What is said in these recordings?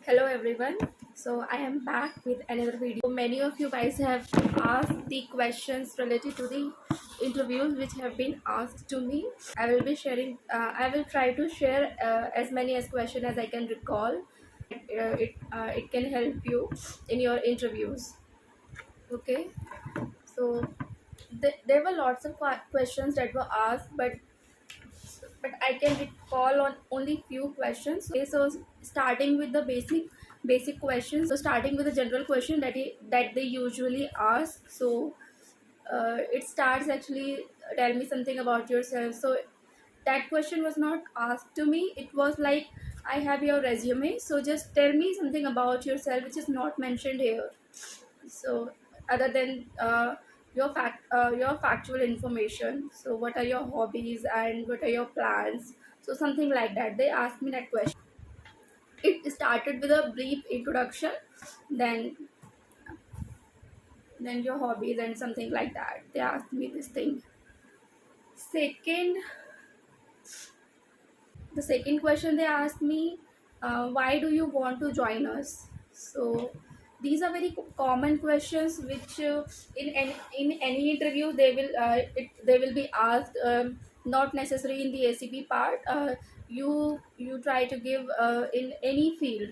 Hello everyone. So I am back with another video. Many of you guys have asked the questions related to the interviews which have been asked to me. I will be sharing. I will try to share as many as questions as I can recall. It can help you in your interviews. Okay. So there were lots of questions that were asked, but I can recall on only few questions. Okay, so starting with the basic questions. So starting with the general question that they usually ask. So it starts actually, tell me something about yourself. So that question was not asked to me. It was like, I have your resume, so just tell me something about yourself which is not mentioned here. So other than your factual information, so what are your hobbies and what are your plans, so something like that they asked me that question. It started with a brief introduction, then your hobbies and something like that they asked me this thing. Second, the second question they asked me, why do you want to join us? So these are very common questions which in any interview they will be asked, not necessarily in the ACP part. You try to give in any field,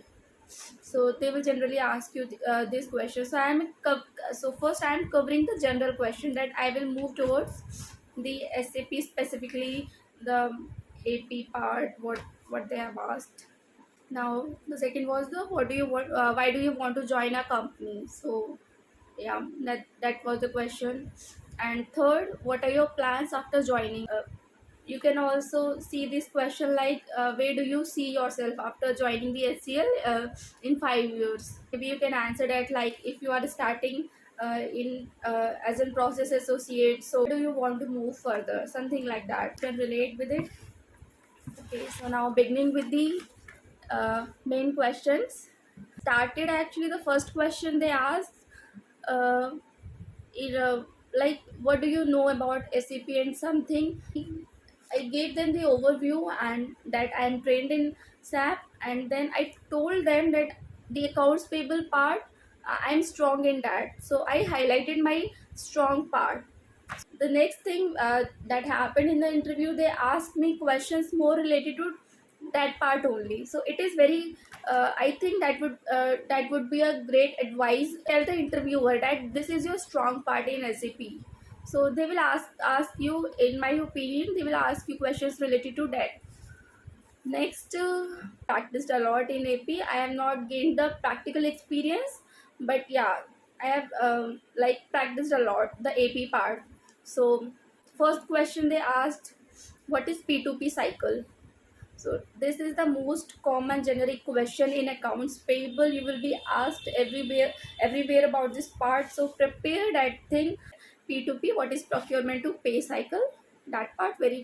so they will generally ask you this question. So first I am covering the general question, that I will move towards the SAP, specifically the AP part, what they have asked. Now the second was the, what do you want, why do you want to join a company? So yeah, that was the question. And third, what are your plans after joining? You can also see this question like, where do you see yourself after joining the HCL in 5 years? Maybe you can answer that like, if you are starting in as a process associate, so do you want to move further, something like that, can relate with it. Okay, so now beginning with the main questions. Started actually, the first question they asked, uh, like, what do you know about SAP and something. I gave them the overview and that I am trained in SAP, and then I told them that the accounts payable part, I'm strong in that. So I highlighted my strong part. The next thing that happened in the interview, they asked me questions more related to that part only. So it is very, I think that would be a great advice. Tell the interviewer that this is your strong part in SAP. So they will ask you, in my opinion, they will ask you questions related to that. Next, practiced a lot in AP. I have not gained the practical experience, but yeah, I have like practiced a lot the AP part. So first question they asked, what is P2P cycle? So this is the most common generic question in accounts payable. You will be asked everywhere about this part. So prepare that thing. P2P, what is procurement to pay cycle? That part very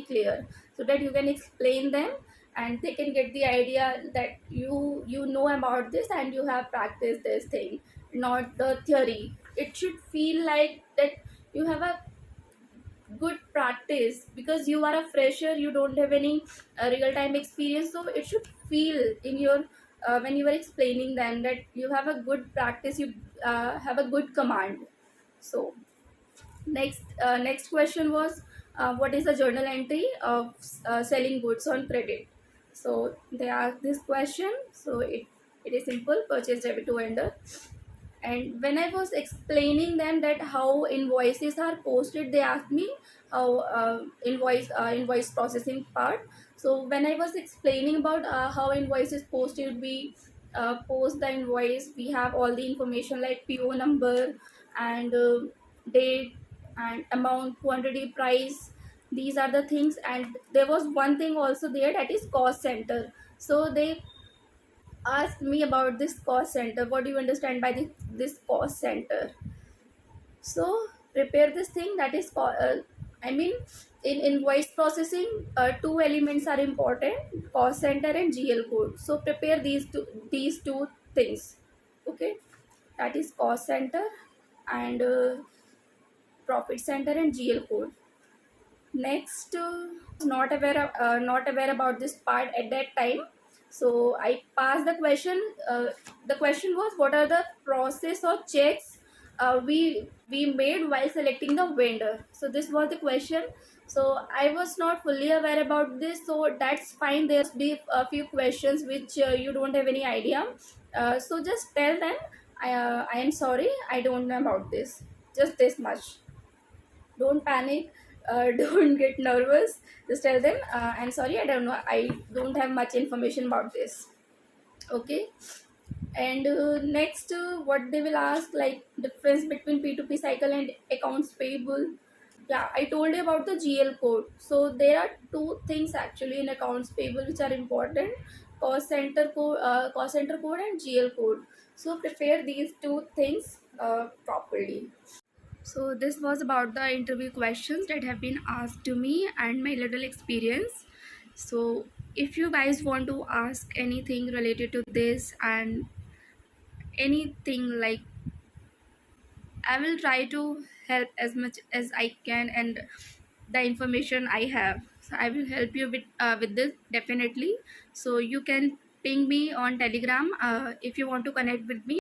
clear, so that you can explain them and they can get the idea that you know about this and you have practiced this thing, not the theory. It should feel like that you have a good practice, because you are a fresher, you don't have any real time experience. So it should feel in your when you are explaining them that you have a good practice, you have a good command. So next question was, what is a journal entry of selling goods on credit? So they asked this question. So it is simple, purchase debit to vendor. And when I was explaining them that how invoices are posted, they asked me how invoice processing part. So when I was explaining about how invoice is posted, we post the invoice, we have all the information like PO number and date and amount, quantity, price. These are the things. And there was one thing also there, that is cost center. So they asked me about this cost center. What do you understand by this cost center? So prepare this thing, that is I mean, in invoice processing, two elements are important: cost center and GL code. So prepare these two things. Okay, that is cost center and profit center and GL code. Next, not aware about this part at that time. So I passed the question. The question was, what are the process or checks we made while selecting the vendor? So this was the question. So I was not fully aware about this, so that's fine. There's be a few questions which you don't have any idea. So just tell them, I am sorry, I don't know about this. Just this much. Don't panic. Don't get nervous. Just tell them, I'm sorry, I don't know, I don't have much information about this. Okay. And next, what they will ask, like difference between P2P cycle and accounts payable. Yeah, I told you about the GL code. So there are two things actually in accounts payable which are important: cost center code and GL code. So prepare these two things properly. So this was about the interview questions that have been asked to me and my little experience. So if you guys want to ask anything related to this and anything, like, I will try to help as much as I can, and the information I have. So I will help you with this definitely. So you can ping me on Telegram if you want to connect with me.